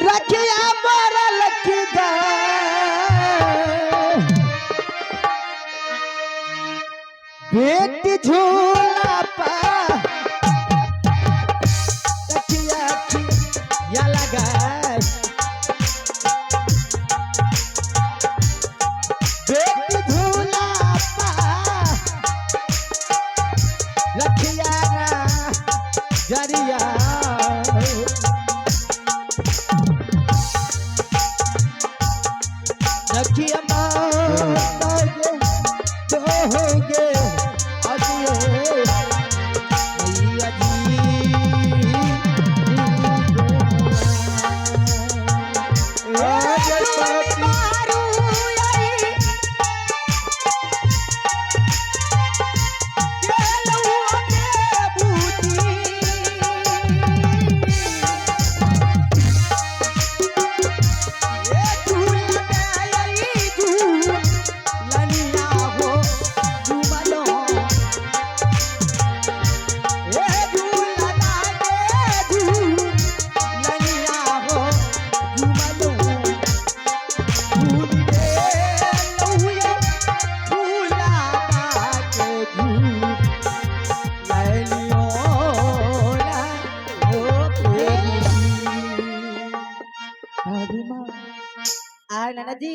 रखिया मोरा लखी बेटी झूला पा रखिया या लगा बेटी झूला पा रखिया जरिया रखिया मांगे जो होंगे अदिए मैया नाना जी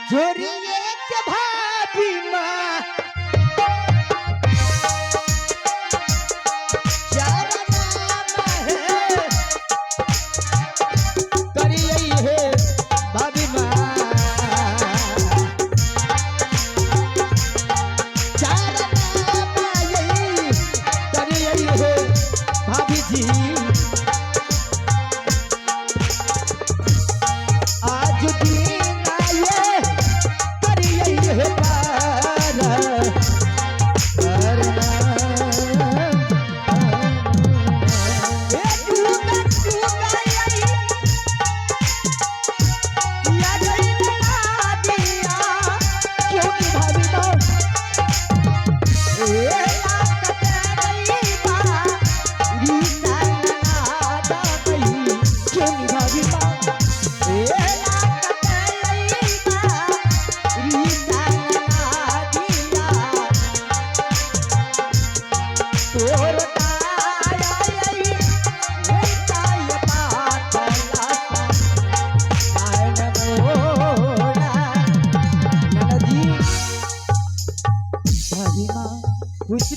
जोरिए के भाभी माँ चारा नाम है करिए है भाभी माँ भाभी जी आज दिन आए करिए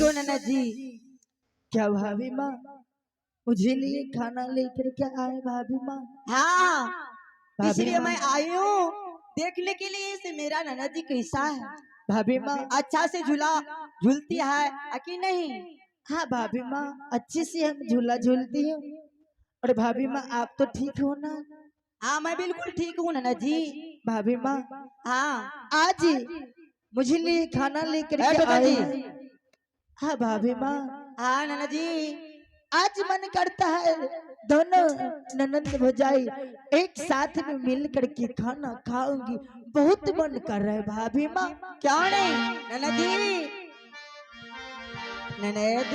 नाना जी क्या भाभी माँ मुझे लिए खाना लेकर के आए भाभी माँ। हाँ इसलिए माँ मैं आई हूँ देखने के लिए से मेरा नाना जी कैसा है। भाभी माँ अच्छा से झूला झूलती है कि नहीं? हाँ भाभी माँ अच्छी से हम झूला झूलती हूँ। और भाभी माँ आप तो ठीक हो ना? हाँ मैं बिल्कुल ठीक हूँ नाना जी। भाभी माँ हाँ आज मुझे लिए खाना लेकर के आए हैं। हाँ भाभी माँ हाँ नाना जी आज मन करता है दोनों ननंद भौजाई एक साथ में मिल करके खाना खाऊंगी। बहुत मन कर रहा है भाभी माँ। क्यों नहीं नाना जी? ननद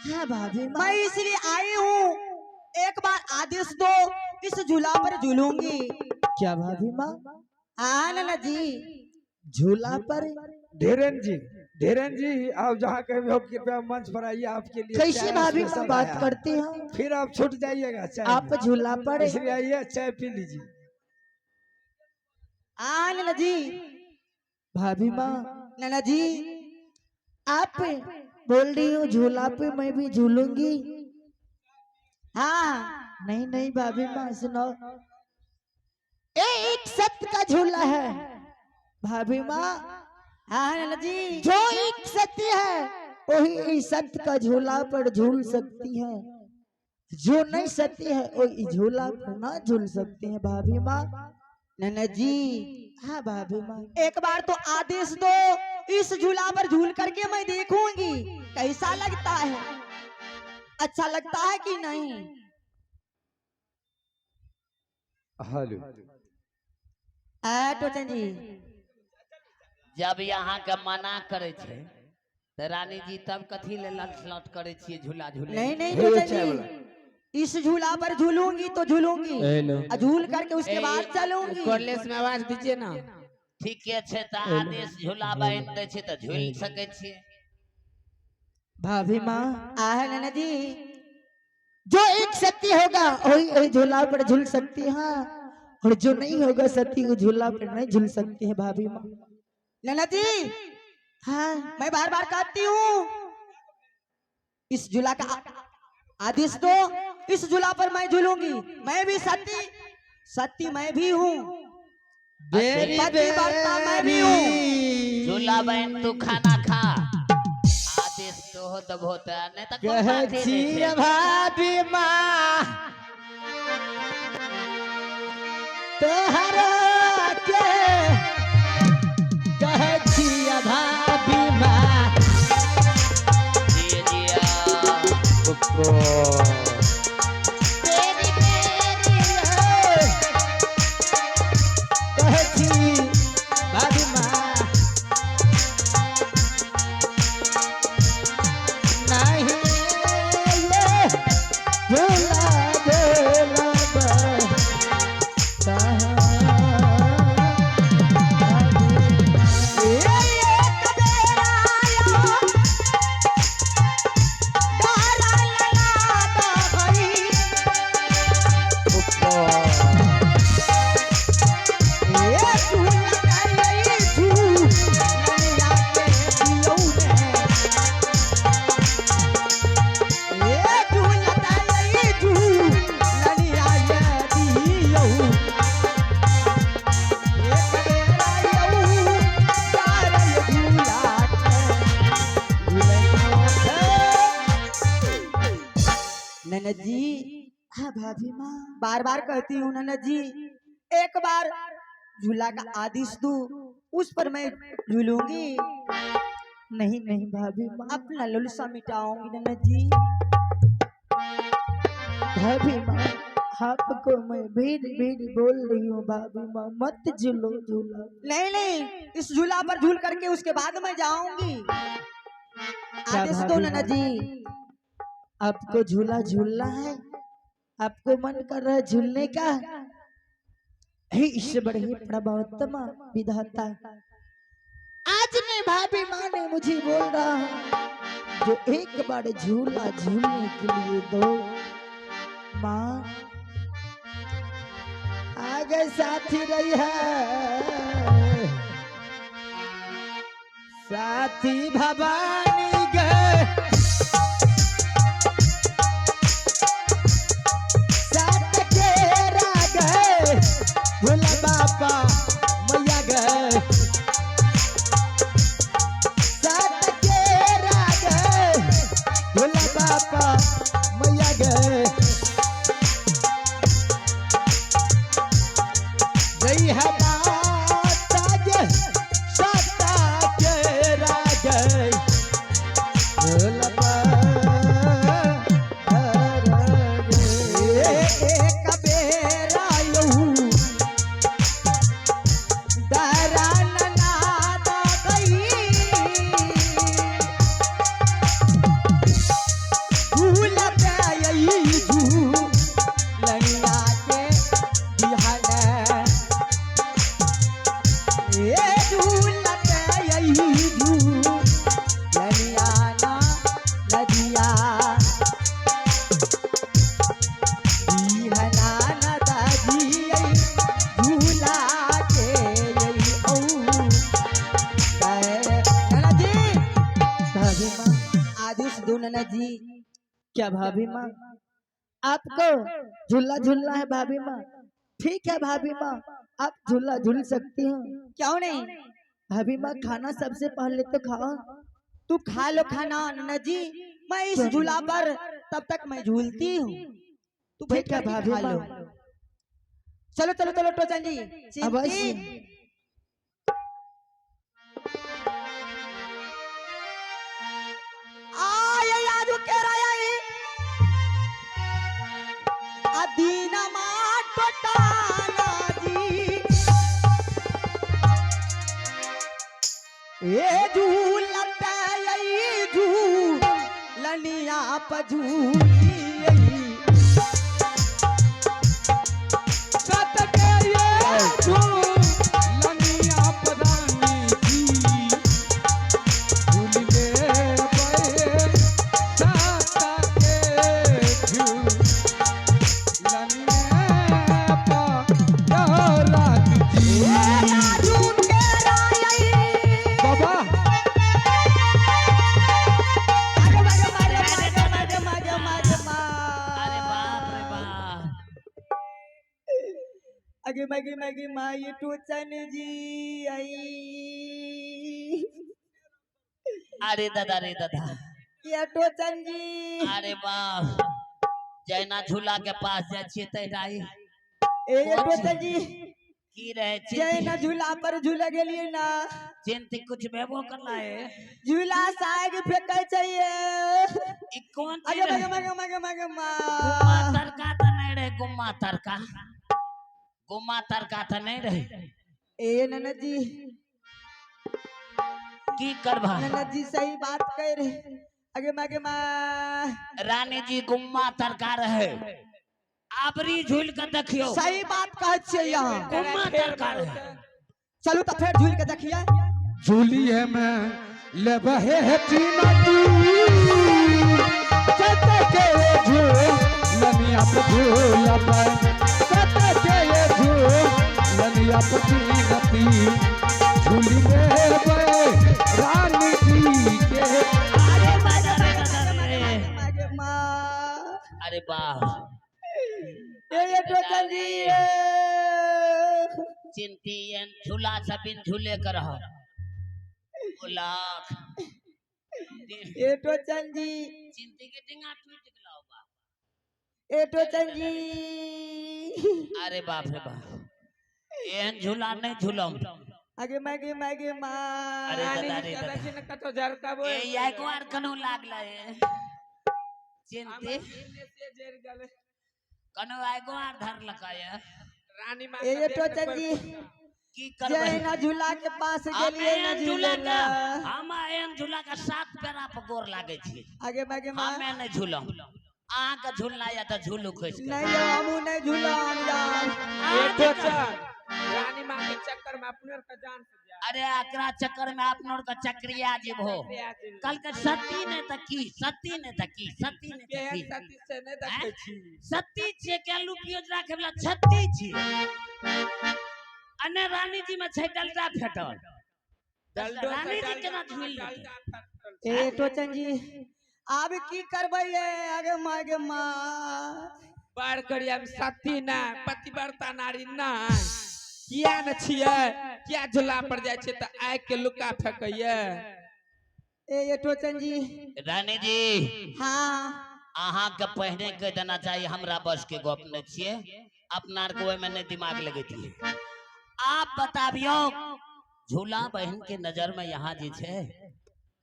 हाँ भाभी माँ मैं इसलिए आई हूँ एक बार आदेश दो इस झूला पर झूलूंगी। क्या भाभी माँ? हाँ नाना जी झूला पर धीरेन जी आप जहाँ कहीं भी हो कृपया मंच पर आइए। आपके लिए कैसे भाभी माँ बात करती हैं? फिर आप छूट जाइएगा चाय आप झूला पर इसलिए आइए चाय पी लीजिए। हाँ नाना जी। भाभी माँ नाना जी आप बोल रही हो झूला पे मैं भी झूलूंगी। हाँ नहीं नहीं भाभी माँ सुनो एक सत्य का झूला है भाभी माँ। हाँ नाना जी जो एक सत्य है वही इस सत्य का झूला पर झूल सकती है। जो नहीं सत्य है वो इस झूला पर ना झूल सकते हैं भाभी माँ। नाना जी हाँ भाभी माँ एक बार तो आदेश दो इस झूला पर झूल करके मैं देखूंगी कैसा लगता है। अच्छा लगता है कि नहीं? हेलो टोचन जी जब यहाँ के मना करे छे तो रानी जी तब कथी ले लट करे छिए झूला झूले? नहीं नहीं हे, टोटन चाय जी, इस झूला पर झूलूंगी तो झूलूंगी, हेलो। और झूल करके उसके बाद चलूंगी। कॉलेज में आवाज दीजिए ना। ठीके छे त आदेश झूला बांध दे छे त झूल सके छिए। भाभी माँ आहे नैना जी, जो एक सती होगा वही झूला पर झूल सकती है, और जो नहीं होगा सती वो झूला पर नहीं झूल सकती है भाभी माँ। नैना जी, हाँ मैं बार बार कहती हूँ इस झूला का आदेश दो, इस झूला पर मैं झूलूंगी। मैं भी सती, सती मैं भी हूँ, पतिव्रता मैं भी हूँ। झूला बांध तू खाना खा, आदेश तो हो तब होता नहीं तो कोई बात ही नहीं छे। भाभी माँ तोहरा के कहे छिया भाभी माँ जिया जिया तेरी मेरी कहे छी भाभी माँ नहीं ये झूला झूला नैना जी, हाँ भाभी माँ बार बार कहती हूँ नैना जी, एक बार झूला का आदेश दो, उस पर मैं झूलूंगी। नहीं नहीं भाभी माँ अपना ललसा मिटाऊंगी नैना जी। भाभी माँ आपको मैं भीड़ भीड़ बोल रही हूँ भाभी माँ मत झूलो झूला। नहीं नहीं, इस झूला पर झूल करके उसके बाद मैं जाऊंगी। आदेश दो भाभी नैना माँ? जी। आपको झूला झूलना है, आपको मन कर रहा है झूलने का, हे ईश्वर हे प्रभुत्तम विधाता, आज ने भाभी माँ ने मुझे बोल रहा है जो एक बार झूला झूलने के लिए दो। माँ आगे साथी रही है, साथी भवानी गए साथ केरा गए भोला बापा मैया गए साथ केरा गए भोला बापा मैया गए गई है माता जे साता केरा गए भोला नैना जी। क्या भाभी माँ आपको झूला झूलना है भाभी माँ? ठीक है भाभी माँ, आप झूला झूल सकती हो। क्यों नहीं, भाभी माँ खाना सबसे पहले तो खाओ। तू खा लो खाना नैना जी, मैं इस झूला पर तब तक मैं झूलती हूँ, तू बैठ ठीक है कर भाभी खा लो। माँ। चलो चलो चलो टोचन जी, अवश्य। चिंती। आये आजू कह रहा है अदीना माँ टोटाना जी, ए झूलता यही झूलनिया पझूली सत के ये झूलनिया पदानी की झूल ले पे सत के झूलनिया पदानी की बाबा अरे बाप रे बाप आगे मागे मागे माई टोचन जी आई अरे दादा रे दादा ये टोचन जी अरे बाप जैना झूला के पास जाइ छियै तहिना ए ये टोचन जी की रहे जय ना झूला पर झूला गेलिए ना चिंती कुछ भेबो करला है झूला साग फेंकै चाहिए ई कौन आगे चीज मागे है? मागे गुम्मा माँ तड़का तो नहीं रहे गुम्मा तड़का तो नहीं रहे ए ननद जी की करबा ननद जी सही बात कह रहे आगे मागे माँ रानी जी गुम्मा तड़का रहे आबरी झूल के देखियो सही बात कह छियै यहाँ गुम्मा तड़का रहे चलू तो फिर झूल के देखिए झूलिए में ले बहे है टीना तू सत के ये झूलनिया पझूला पर सत के ये झूलनिया पटीना ती झूली ले पे रानी जी के अरे बाजा रे दादा रे मागे माँ अरे बाप ये टोचन जी चिंती एन झूला सबिन झूले कर लाख ये टोचन जी चिंती के डिंगा टूट गला बा ये टोचन जी अरे बाप रे बाप एन झूला नहीं झूलम आगे मागे मागे माँ अरे दादा रे दादा कतो झरका ए एको आर कनो लागला है चिंती कनो एको आर धर लकाया रानी मां ये टोचन जी की जय करबे ना झूला के पास गेलिए ना झूला झूला के हम एन झूला का सात पैरा पर गोर लागे छी आगे मागे माँ हमें नहीं झूलम अहाँ के झूलना या तो झूलू खोस के नहीं हमू नहीं झूला हम जान ये टोचन रानी मां के चक्कर में अपने का जान से जा अरे एकरा चक्कर में अपनों का चक्रिया जीव हो कल के सती ने तकी सती ने तकी सती ने के तकी सती से ने देखे छी सती छे के लुपियो राखे वाला छत्ती छे अने रानी जी में छै डलटा फेटल रानी जी केना झूल लेतै? ए टोचन जी अब की करबै ये आगे मागे माँ बार करिया में सती ना पतिव्रता नारी ना किया न छिए किया झूला पर जाय छै त आइ के लुका फेकैया ए ये टोचन जी रानी जी हाँ अहाँ के पहने कह देना चाहिए हमरा बस के गप नहीं छिए अपना आर के ओय में नहीं दिमाग लगेती आप बताबियो झूला बहन के नजर में यहाँ जी छे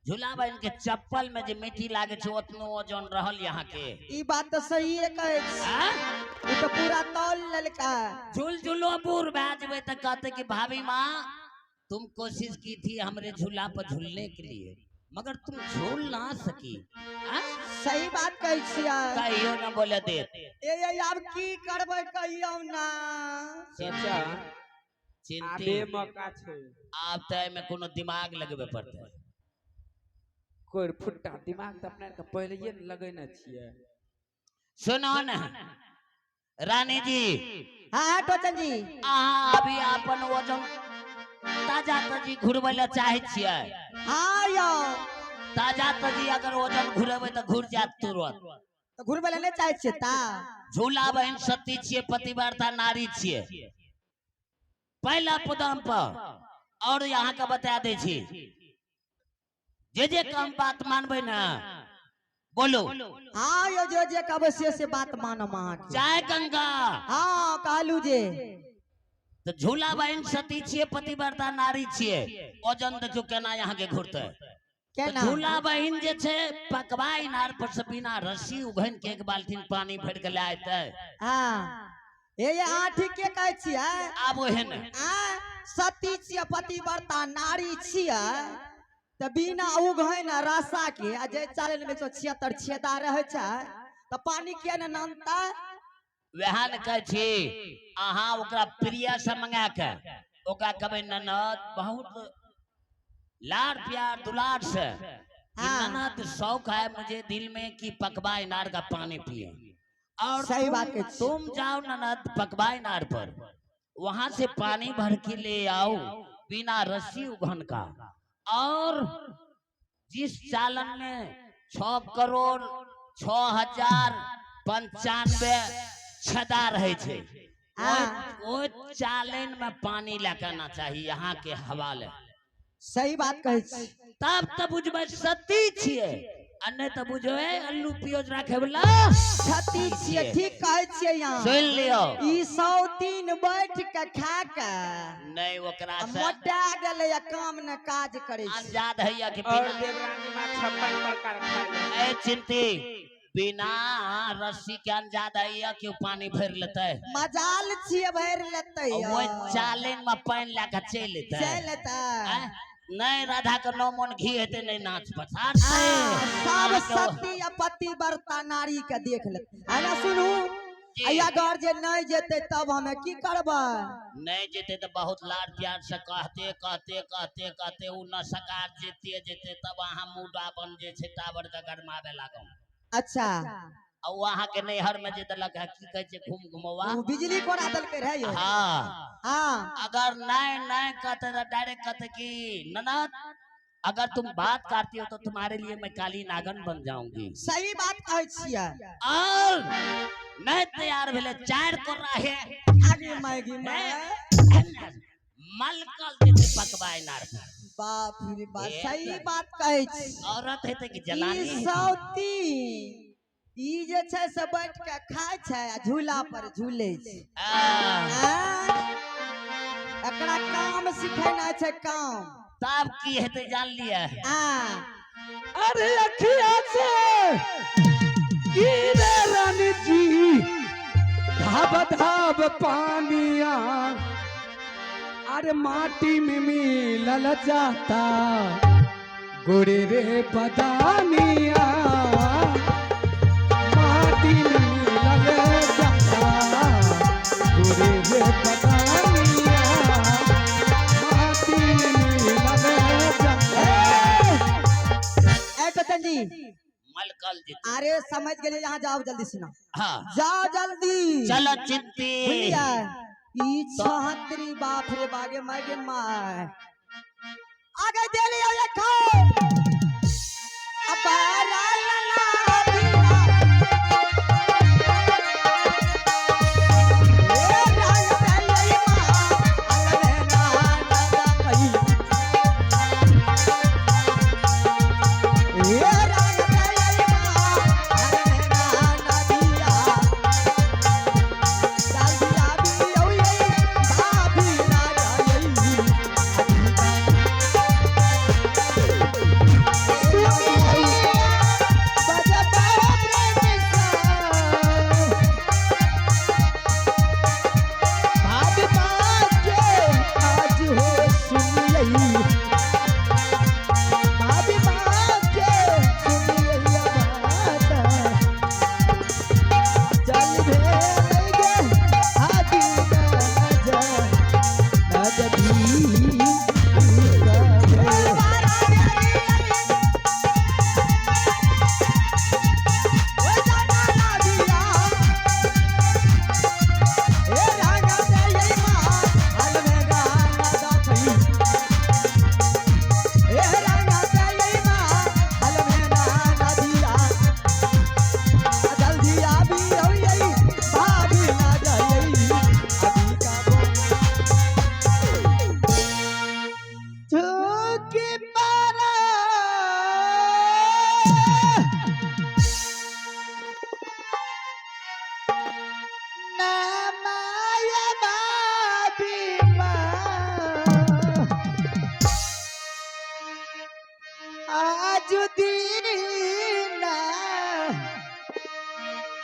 झूला बहन के चप्पल में जे मिट्टी लागे छे ओतनो ओजन रहल यहाँ के ई बात तो सही है कहे छी। हाँ? ई तो पूरा तौल ललका झूल झूलो बूढ़ बैजबे तो कहते कि भाभी माँ तुम कोशिश की थी हमरे झूला पर झूलने के लिए मगर तुम झूल ना सकी हाँ? सही बात कहे छिया कहियो ना बोले दे ए अब की करबै कहियो ना चाचा चिंती आबे मौका छै आप तो में कोनो दिमाग लगबे पड़ते कोई फुट्टा दिमाग त अपना के पहले ये लगैना छिए सुनो ना रानी जी हाँ टोचन जी अहाँ अभी अपन वजन ताजा तजी घुरबै ले चाहे छियै हाँ यो ताजा तजी अगर वजन घुरेबै तो घुर जात तुरंत तो घुरबै ले नहीं चाहे छियै ता झूला बहन सती छियै पतिव्रता नारी छियै पहला पदम पर और यहाँ का बता दे छी जे काम बात मानबै ना बोलो हाँ यो जो जे कहबै से बात मानम अहाँ के चाहे गंगा हाँ कहलू जे तो झूला बहन सती छियै पतिव्रता नारी छियै वजन देखियो केना यहाँ के घुरते केना झूला बहन जे छै पकवा इनार पर से बिना रस्सी उघन के एक बाल्टीन पानी भर के ले आते हाँ ये आठी के कहै छियै आब ओहन सती छियै पतिव्रता नारी छियै त बिना उघैन रसा के आ जे चालन में 176 छेदा रहे छै त पानी किया न नामता वह न कह छी अहाँ ओकरा प्रिय से मंगा के ओकरा कहबै ननद बहुत लाड प्यार दुलार से ननद शौक है मुझे दिल में कि पकवा इनार का पानी पिए और सही बात है। तुम जाओ ननद पकवा इनार पर वहां से पानी भर के ले आओ बिना रस्सी उघन का और जिस चालन में 6,06,95 छदा रहे छे वो चालन में पानी लेकर चाहिए यहाँ के हवाले। सही बात कहै छी तब तब बुझबै सती छियै आ नहीं तो बुझो अल्लू प्याज रखे वाला छती छियै ठीक कहै छियै यहाँ सुन लियो ई 103 बैठ के खा के नहीं ओकरा से मोटा गेले या काम न काज करे छै अंजाद है कि और बिना देवरानी मां 56 प्रकार खाए ए चिंती बिना रस्सी के अंजाद है कि पानी भर लेते मजाल छियै भर लेतै वो चालन में पानी लेके चल लेते चल लेतै नहीं राधा के 9 मन घी हेते नहीं नाच पसार सब सती या पतिव्रता नारी के देख लेते है ना सुनू अगर जे नहीं जेते तब हमें की करबै नहीं जेते तो बहुत लाड प्यार से कहते कहते कहते कहते उ न सकार जेते तब अहाँ मुडा बन जे छै टावर के गरमावे लागम। अच्छा और वहां के नैहर में जे दलक है की कहै छै घूम घुमवा वो बिजली कोना दल के रहे यो हां अगर नहीं नहीं कहते तो डायरेक्ट कहते कि ननद अगर तुम बात करती हो तो तुम्हारे लिए मैं काली नागन बन जाऊंगी। सही बात कहै छियै और नहीं तैयार भेले 4 को रहे आगे मैगी में मलकल जे पकवाई नार बाप रे बाप सही बात कहै छी औरत हेते कि जलानी ई सौती ई जे छै से बैठ के खाय छै आ झूला पर झूले छै एकरा काम सिखेना छै काम तब की हेते जान लिया अरे अखिया से गिरे रानी जी धाब धाब पानिया अरे माटी में मिलल जाता गोरे रे बदानिया माटी में मिलल जाता गोरे रे बदानिया माटी में मिलल जाता। ए कतन जी मलकल जी अरे समझ गेली यहाँ जाओ जल्दी सुना हां जाओ जल्दी चलो चिंती भैया ई 76 बाप रे बागे मागे माय आगे दे लियो ये खाओ अब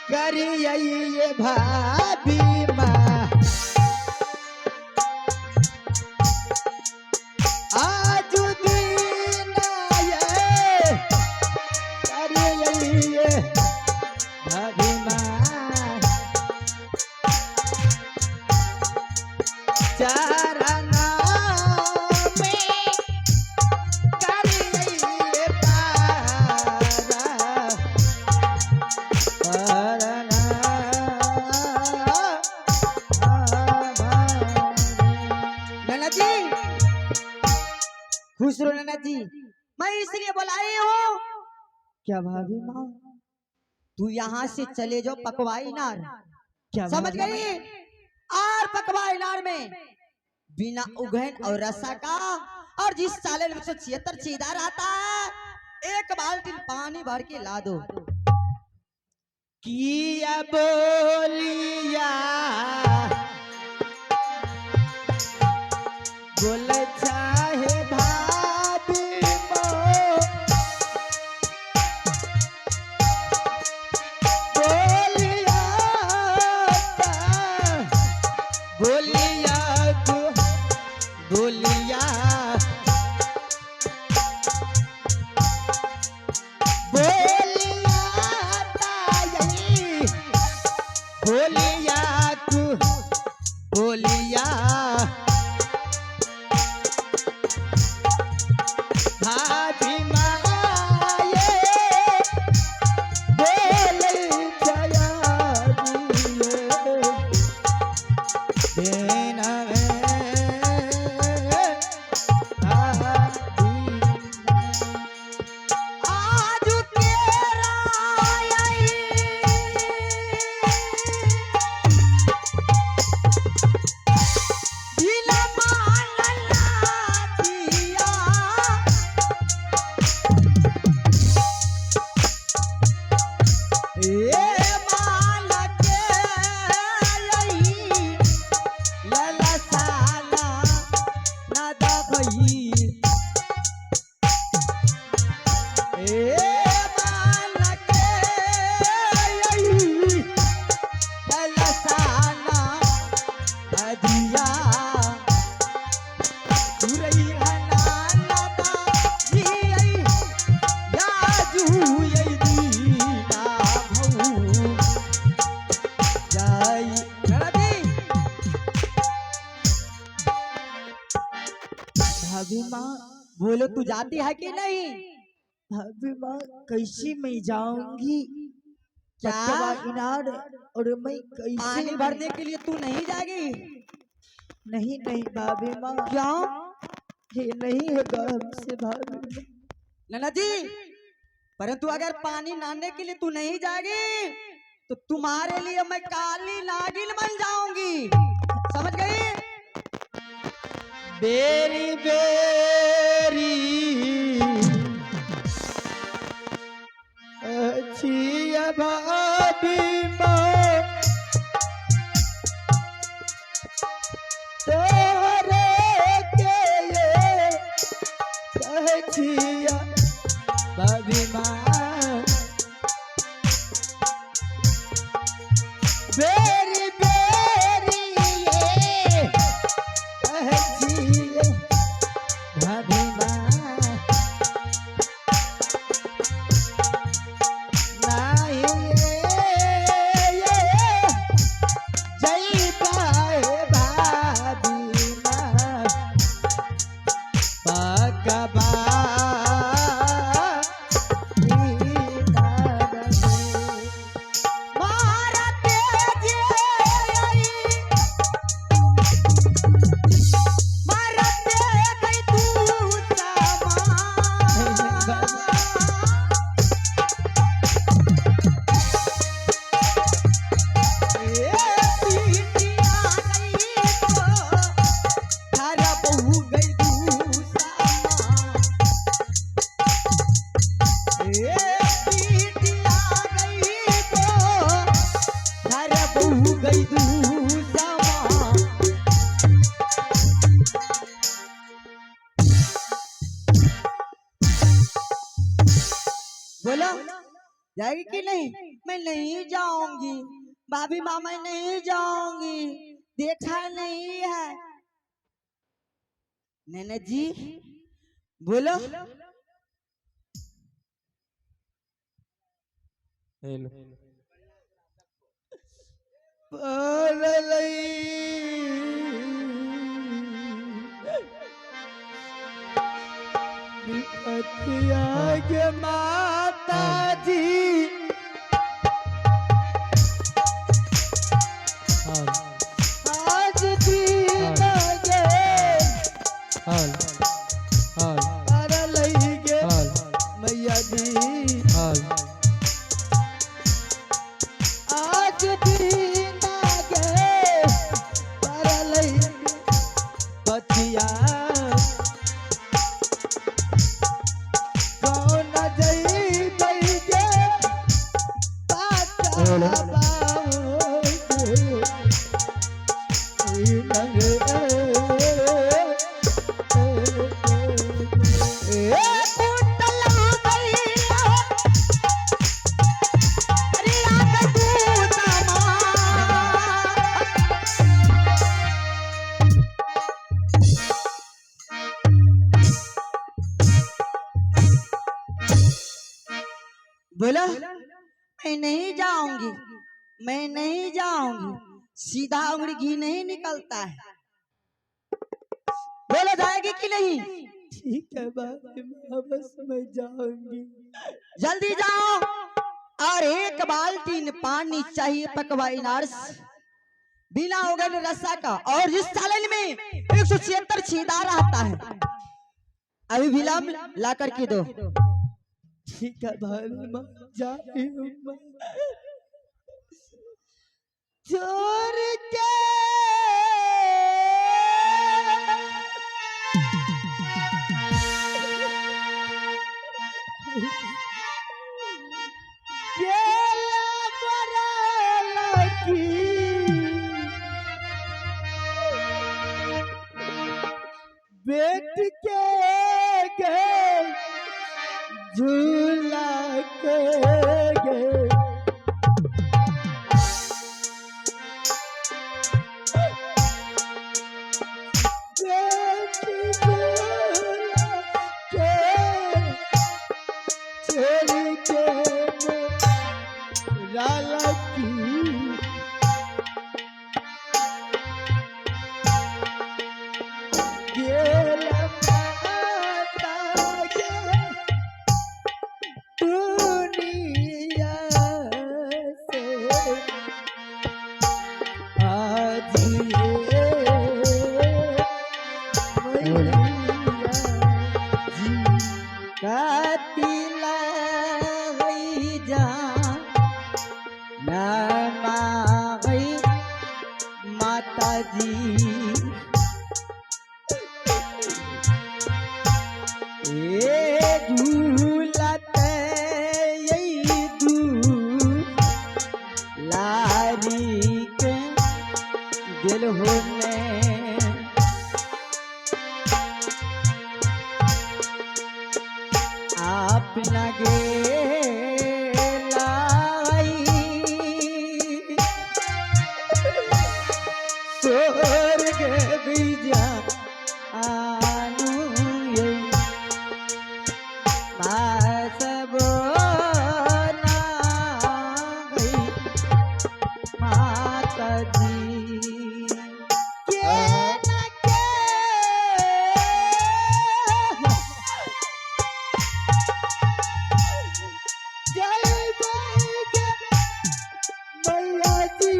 करिए भाभी माँ खुश रहो नैना जी, मैं इसलिए बुलाई हूँ क्या भाभी माँ? तू यहाँ से चले जाओ पकवा इनार, क्या समझ भाभी? गई? और पकवा इनार में बिना उगन और रसा का, और जिस साले में 176 सीधा रहता है, एक बाल्टी पानी भर के ला दो। किया बोलिया बोल चाहे भाभी माँ, बोलिया बोलिया बोलिया बोलिया तू बोलिया भाभी माये बोल जया देना आज तेरा दिल मानला दिया, ए मान के यही ललसाना ना दबई, ए मान के यही ललसाना दिया, तुरई हनाना दा जियई याजू यई दीना भऊ जाई। भाभी माँ, बोलो तू जाती है कि नहीं? भाभी माँ कैसे मैं जाऊंगी? क्या? पटवा इनार और मैं कैसे पानी भरने के लिए तू नहीं जाएगी? नहीं नहीं भाभी माँ, क्यों? ये नहीं होगा हमसे भाभी माँ। नैना जी, परंतु अगर पानी नाने के लिए तू नहीं जाएगी तो तुम्हारे लिए मैं काली नागिन बन जाऊंगी, समझ गई? बेरी बेरी अच्छी भाभी माँ तोरे के ये अच्छिया भाभी माँ, बेरी बेरी ये अच्छिया भाभी माँ, नहीं ये जय पाए भाभी माँ, पकवा मारा तेजे मारा तेजे तू समा, बोलो जाएगी कि नहीं? मैं नहीं जाऊंगी भाभी माँ, मैं नहीं जाऊंगी, देखा नहीं है। नैना जी बोलो। के माता जी आज भी लगे हाल हाल अरे लई गे हाल मैया जी हाल आज दिन आगे अरे लई बचिया कौन जई दई गे हेलो। पाचा बोला मैं नहीं जाऊंगी, मैं नहीं जाऊंगी, सीधा उंगली घी नहीं निकलता है। बोला जाएगी कि नहीं? ठीक है बाबा माँ बस मैं जाऊंगी। जल्दी जाओ और एक बाल्टी पानी चाहिए पकवा इनार बिना उगल रस्सा का, और जिस सालन में 176 छेदा रहता है अभी विलम्ब ला करके दो। ठीक है भाभी माँ जा रही हूँ मैं। चोर के केला बराला की बेट के गए झूला के गए बेटी झूला के छोड़ के राला की गेला माता के दुनिया से आज ये मैया जी कातिला गई जा नमा गई माता जी ए झूलते यही दू लारी के दिल होने आप लगे लाई स्वर्ग बीजा आनु ये बासबो ना गई माता जी के न के जय मैया जी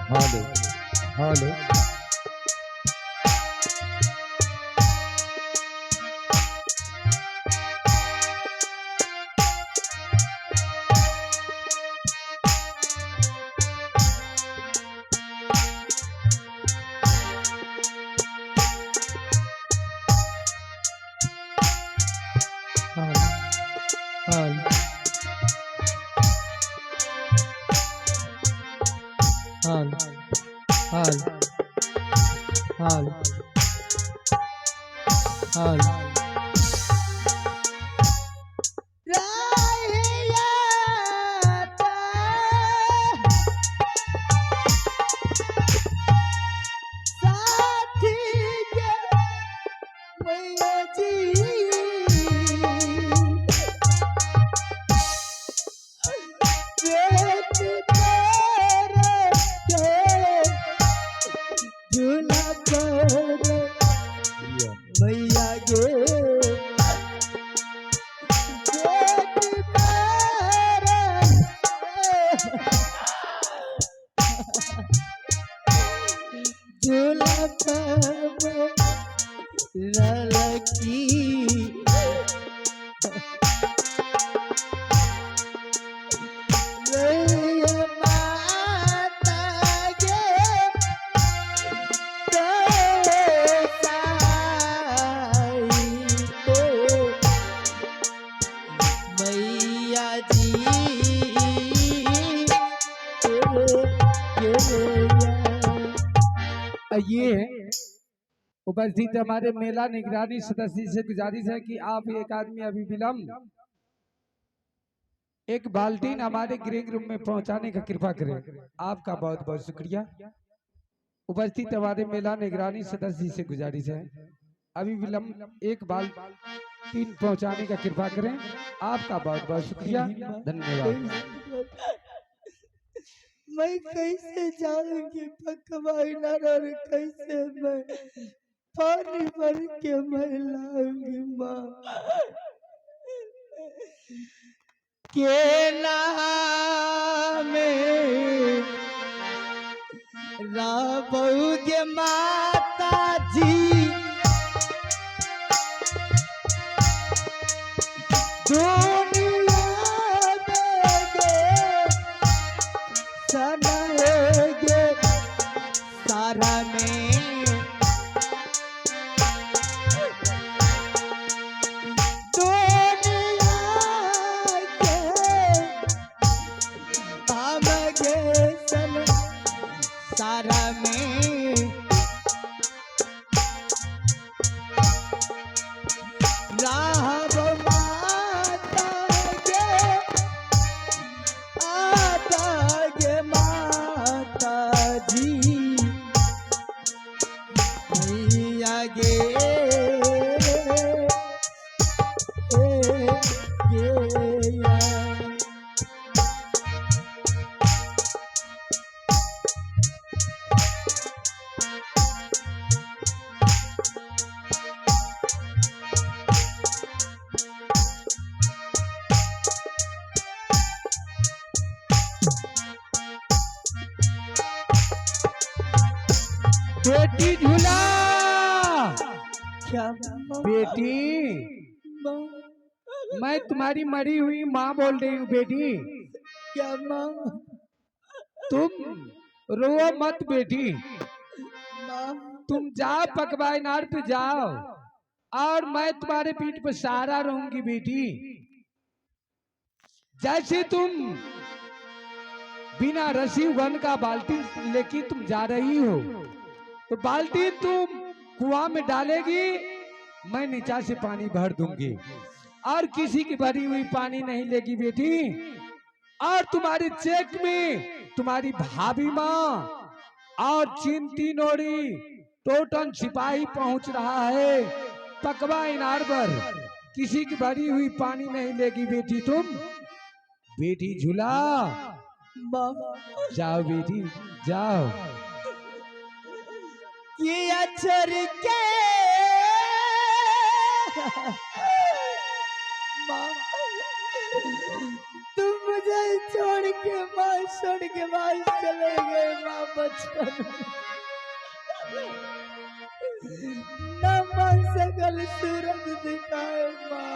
हेलो हेलो हाल हाल हाल हाल भैया गे झूला लड़की ये उपस्थित हमारे मेला निगरानी सदस्य से गुजारिश है कि आप एक आदमी अभी विलम्ब एक बाल्टीन हमारे गृह रूम में पहुंचाने का कृपा करें। आपका बहुत बहुत शुक्रिया। उपस्थित हमारे मेला निगरानी सदस्य से गुजारिश है अभी विलम्ब एक बाल्टीन पहुंचाने का कृपा करें। आपका बहुत बहुत शुक्रिया, धन्यवाद। मैं कैसे जाऊंगी पकवाना और कैसे मैं पानी भर के मैं लाऊंगी माँ। केला में राबोगे माता जी दुनिया सनाएगे सारा में दुनिया के आमगे सन सारा में राह माता गे आता गे माता जी भैया गे गे बेटी झूला क्या बेटी, माँ मैं तुम्हारी मरी हुई माँ बोल रही हूँ बेटी। क्या माँ तुम रो मत बेटी, माँ तुम जाओ पकवाइनार पे जाओ और मैं तुम्हारे पीठ पर सहारा रहूंगी बेटी। जैसे तुम बिना रसी वन का बाल्टी लेके तुम जा रही हो तो बाल्टी तुम कुआं में डालेगी, मैं नीचा से पानी भर दूंगी और किसी की भरी हुई पानी नहीं लेगी बेटी। और तुम्हारे चेक में तुम्हारी भाभी माँ और चिंती नोरी टोटन सिपाही पहुंच रहा है पकवा इनार पर, किसी की भरी हुई पानी नहीं लेगी बेटी तुम। बेटी झूला माँ जाओ बेटी जाओ। ये अक्षर के माँ तुम मुझे छोड़ के माँ छोड़ के माँ चले गए माँ बचपन न माँ सकल सूरज दिखाए माँ।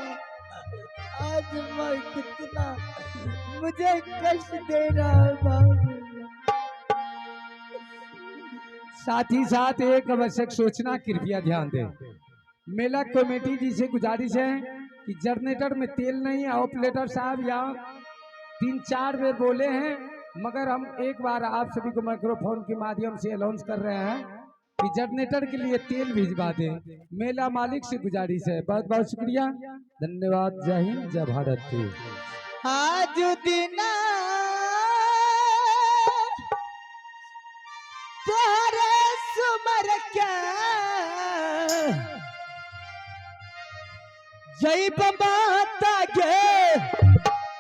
आज माँ कितना मुझे कष्ट दे रहा है बाबू। साथ ही साथ एक आवश्यक सूचना कृपया ध्यान दें। मेला कमेटी जी से गुजारिश है कि जनरेटर में तेल नहीं है। ऑपरेटर साहब यहाँ 3-4 बार बोले हैं मगर हम एक बार आप सभी को माइक्रोफोन के माध्यम से अनाउंस कर रहे हैं कि जनरेटर के लिए तेल भिजवा दें। मेला मालिक से गुजारिश है। बहुत बहुत शुक्रिया, धन्यवाद। जय हिंद, जय भारत। आज दिन तोरे सुमर के जय माता गे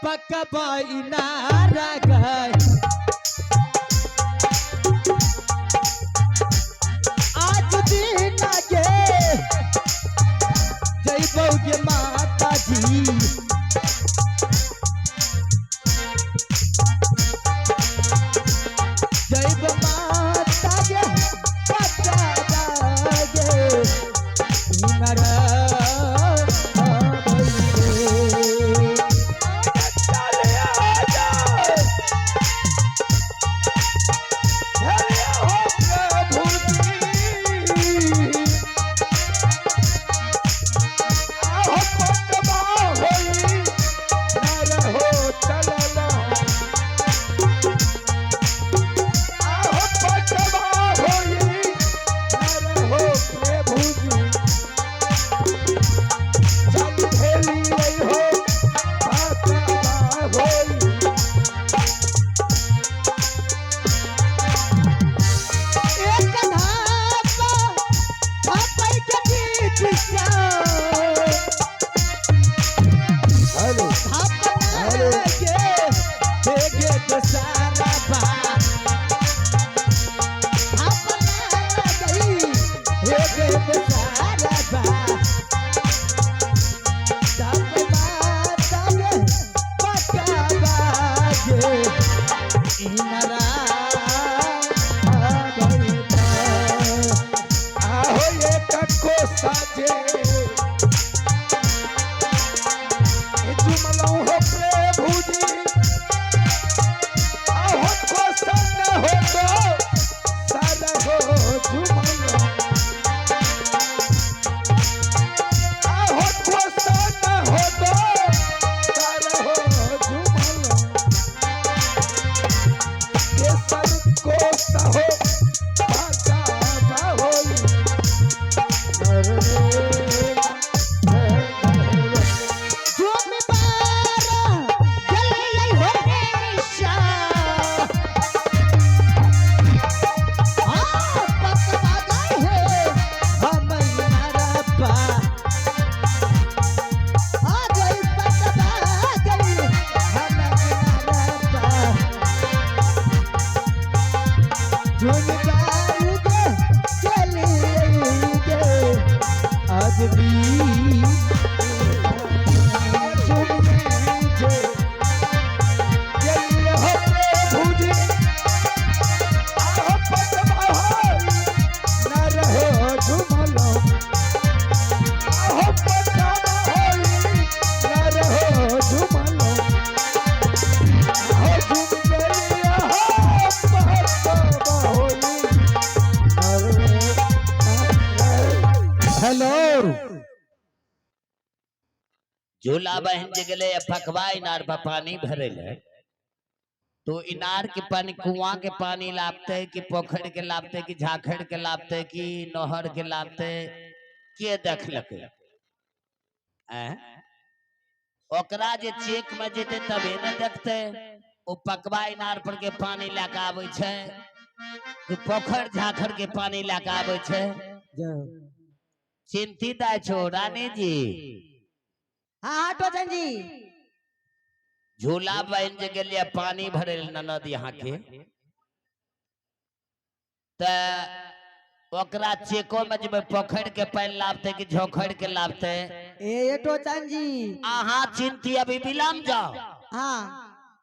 पकबाई नारा गए आज दिन गे जय बौगे माता जी जय माता गे पकबा गे नारा झूला बहन जगले फकवा इनार पर पानी भरेल है तो इनार के पानी कुआं के पानी लापते कि पोखर के लापते कि झाखड़ के लापते कि नहर के लापते के देखलक ओकरा जे चेक में जेते तबे न देखते ओ पकवा इनार पर के पानी लेके आवे छे कि पोखर झाखड़ के पानी लेके आवे छे। चिंतित छो रानी जी। हाँ टोचन जी। झूला बहन जे गेलिए पानी भरे ननद यहाँ के त ओकरा चेको में जब पोखर के पानी लाभते कि झोखड़ के लाभते ए टोचन जी आहा चिंती अभी विलम्ब जाओ। हाँ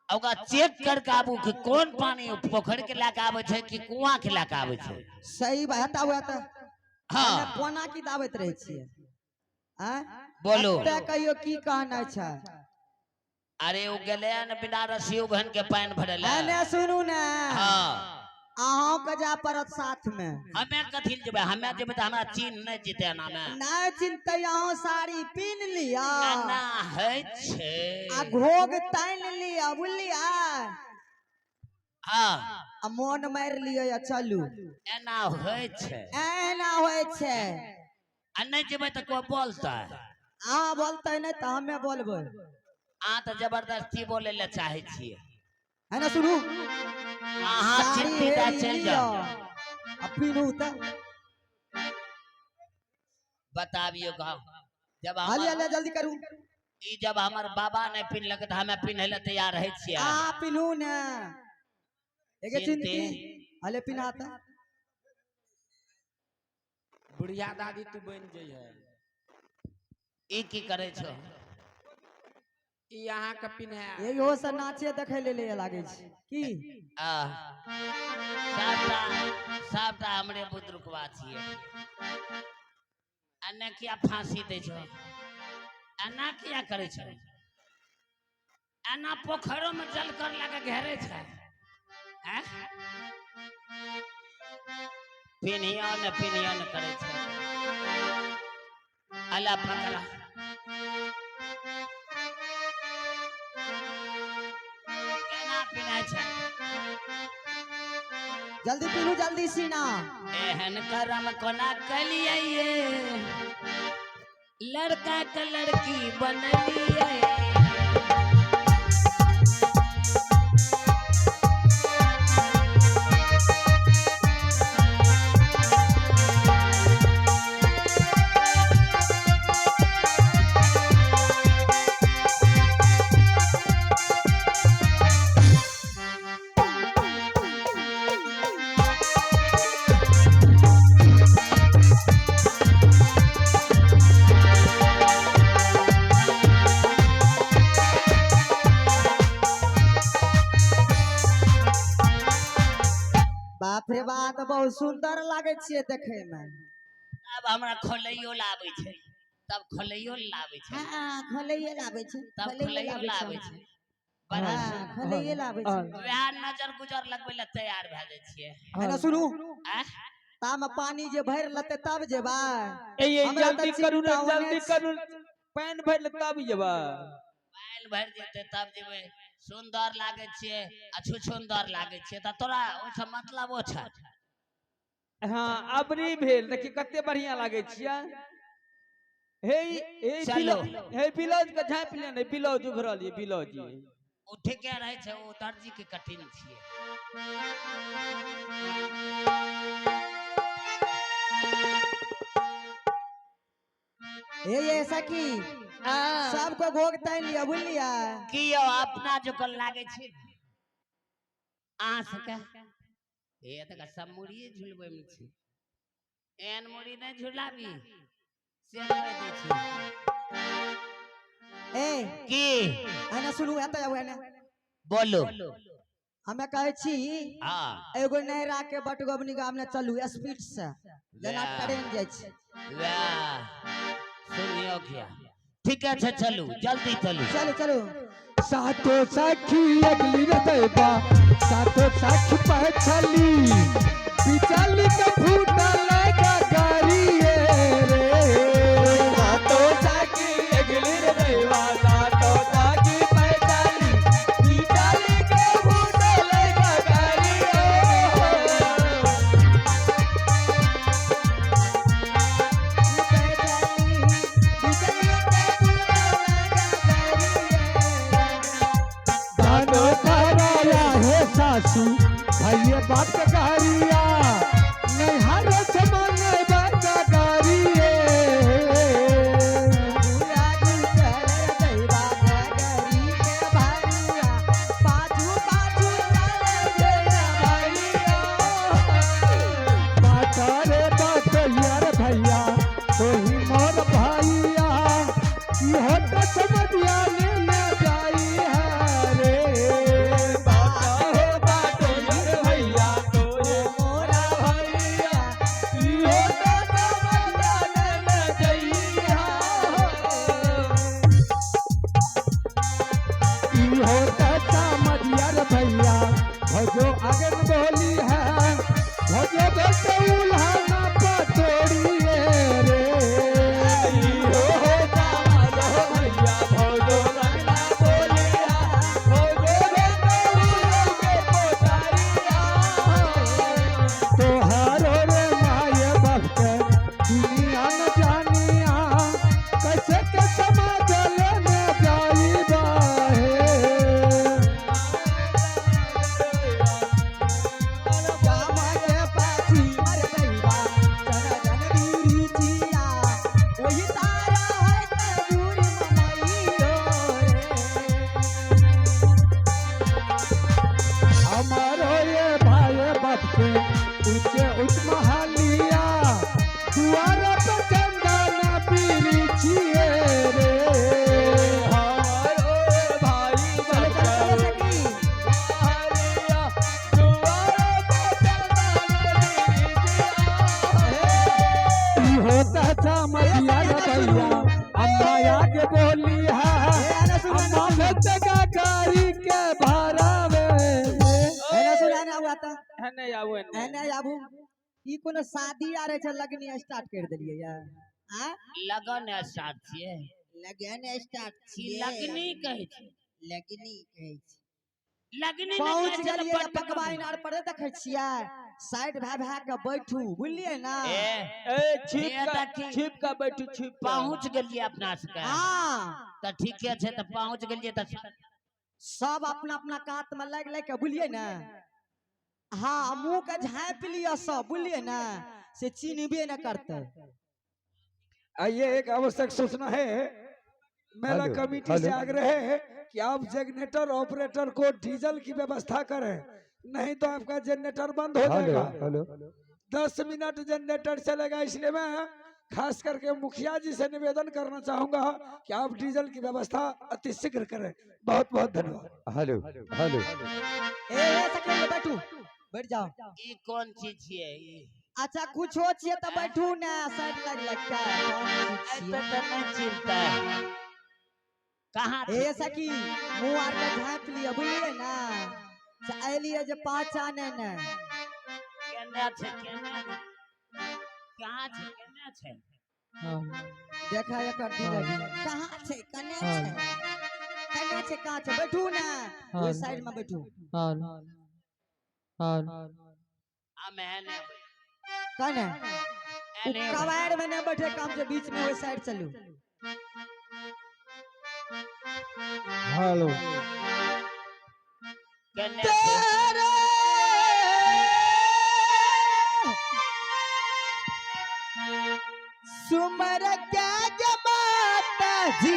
ओकरा चेक करके आबू कि कौन पानी पोखर के लेके आवे छे कि कुआं के लेके आवे छे। सही बात हुआ त हाँ कोना की दावत रहे छिए बोलो कहियो की कहना छै। अरे वो गेले न बिना रस्सी उघन के पानी भरल अने सुनू ना हाँ अहों के जा परत साथ में हमें कथी जेबे हमें जेबे त हमरा चीन नहीं जीते ना में ना चिंता अहों साड़ी पीन लिया ना है छे आ घोग तान लिया बुलिया हाँ आ मन मार लियो या चलू एना होइ छै एना होय छे आ नहीं जेबै तो कोई बोलता है आ बोलते नहीं तो हमें बोलबे आ तो जबरदस्ती बोले ले चाहे छिए है ना सुनू अहाँ साड़ी चिट्ठीदार हेरी चल लियो जाओ आ पीनू त बताबियो गाँव जब हाली हमर हाली जल्दी करू ई जब हमर बाबा नहीं पिनलक तो हमें पिन्हे ले तैयार रहे छिए आ पीनू ने एके चिंती। चिंती हाले पिनाता बुढ़िया दादी तू बन जइहे ई की करे छो ई यहाँ के पिन्हे एगो से नाचे देखे ले लागे छै की आ सबटा सबटा हमरे बुद्रुकवा छिए अन्ने किया फांसी दे छो एना किया करे छो एना पोखरों में जल कर लगा घेरे छै हैं पिनियन करे छै अला पकड़ा केना पिनाय छै जल्दी पीनू जल्दी सीना एहन करम कोना कलिए ये लड़का के लड़की बनलिए बाप रे बाप बहुत सुंदर लागे छे देखे में अब हमरा खोलैयो लाबै छै तब खोलैयो लाबै छै हां खोलैये लागे छे तब खोलैयो लाबै छै बड़ा हां खोलैये लागे छे वएह नजर गुजर लगबै ले तैयार भ जाय छिए है ना सुनू आ ताम पानी जे भर लते तब जेबा ए हमरा जल्दी तऽ करू चिंता रे जल्दी होने करू पानी भर ले तब जेबा पानि भर जेतै तब जेबै सुंदर लागे छिए अच्छु सुंदर लागे छिए त तोरा ओछ मतलब ओ छ हां अबरी भेल देखि कते बढ़िया लागे छिया हे हे चलो। हे ब्लाउज के झाँप ले नहीं ब्लाउज उभरल ये ब्लाउज ये ओ ठीके रहे छै ओ दर्जी के कठिन छिए ए ऐसा की सबको भोग तैन लिया बुझ लिया की यौ अपना जो कल लागे छै अहाँ सके ए त सब मुड़िए झुलबै में छी एन मुड़ी नहीं झुलाबी से कह दै छी ए की आना सुनू एत जाऊ आना बोलो हमें कहे छी हां एगो नहरा के बटगबनी गाम में चलू स्पीड से जेना वाह। ट्रेन जाय छै वाह सुनियो क्या ठीक है चलू जल्दी चलू चलो चलो सातो साखी अगली रदैबा सातो साखी पहचली बिचली के फूटा लगा गाड़िए रे सातो साखी अगली रदैबा सातो साखी पहचली बिचली के फूटा लगा गाड़िए दानो कराया है सासू भैया बात करिया नहीं हर समान बात करिए बातारे बात यार भैया तो ही मोर भैया ये तो समझिया लेने जाई है रे बाता हो बात यार भैया तो ये मोर आवो एने आबू ई कोनो शादी आ रहे छ लगनी स्टार्ट कर देलिए यार हां लगन स्टार्ट छिए लगन स्टार्ट छी लगनी कहै छै लगनी कहै छै लगनी पहुंच गेलिए पकवा इनार पर देखै छियै साइड भै भै के बैठू बुझलिए ना ए छिप का बैठू छिप पहुंच गेलिए अपना सबके हां त ठीके छै त पहुंच गेलिए त सब अपना अपना कात में लग लग के बुझलिए ना हाँ मुंह के झाँप लिया सब बुझलिए ना से चिन्हबे न करते ये एक आवश्यक सूचना है मेला कमेटी से आग्रह है कि आप जनरेटर ऑपरेटर को डीजल की व्यवस्था करें, नहीं तो आपका जनरेटर बंद हो जाएगा। 10 मिनट जनरेटर चलेगा, इसलिए मैं खास करके मुखिया जी से निवेदन करना चाहूंगा कि आप डीजल की व्यवस्था अति शीघ्र करें। बहुत बहुत धन्यवाद। हेलो हेलो ए सेकंड बैठू बैठ जाओ ई कौन चीज छिए ई अच्छा कुछ हो छिए त बैठू ना साइड लग के ऐ तो नहीं चिंता कहां ए सखी मुंह आर के झाँप लिया बुझलिए ना से आइलिए जे पहचाने न केने छै कहां छै केने छै देखा एकर दिल कहां छै कने छै कहां छै बैठू ना ओइ साइड में बैठू आ मैंने कने एने कबाड़ में न बैठे काम से बीच में ओइ साइड चलू हेलो केने छै सुमर क्या जमाता जी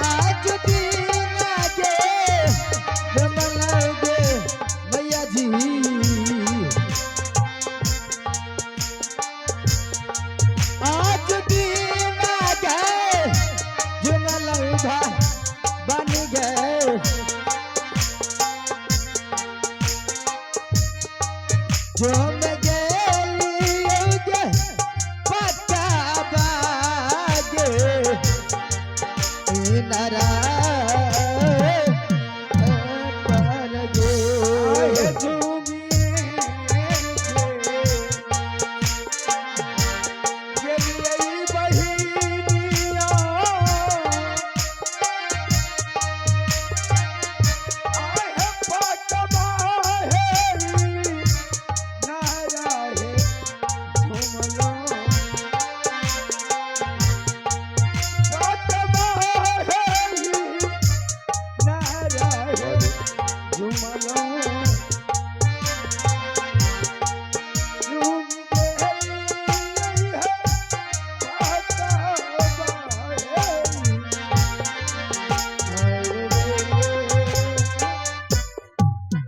आज दिन आगे जमलागे मैया जी आज दिन आगे जमलागा बन गए जो मैं गेलिए पता बागे इनरा पर गे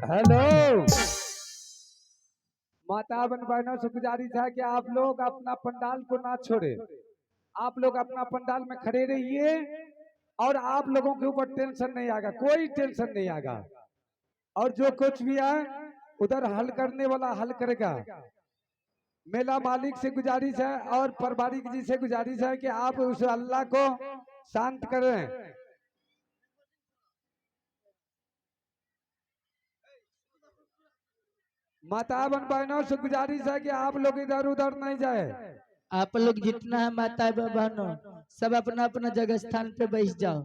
हेलो माता बहनों से गुजारिश है कि आप लोग अपना पंडाल को ना छोड़े, आप लोग अपना पंडाल में खड़े रहिए और आप लोगों के ऊपर टेंशन नहीं आएगा, कोई टेंशन नहीं आएगा। और जो कुछ भी है उधर हल करने वाला हल करेगा। मेला मालिक से गुजारिश है और परबारिक जी से गुजारिश है कि आप उस अल्लाह को शांत करें। माता बहनों से गुजारिश है कि आप लोग इधर उधर नहीं जाए। आप लोग जितना है माता बहनों सब अपना अपना जगह स्थान पे बैठ जाओ।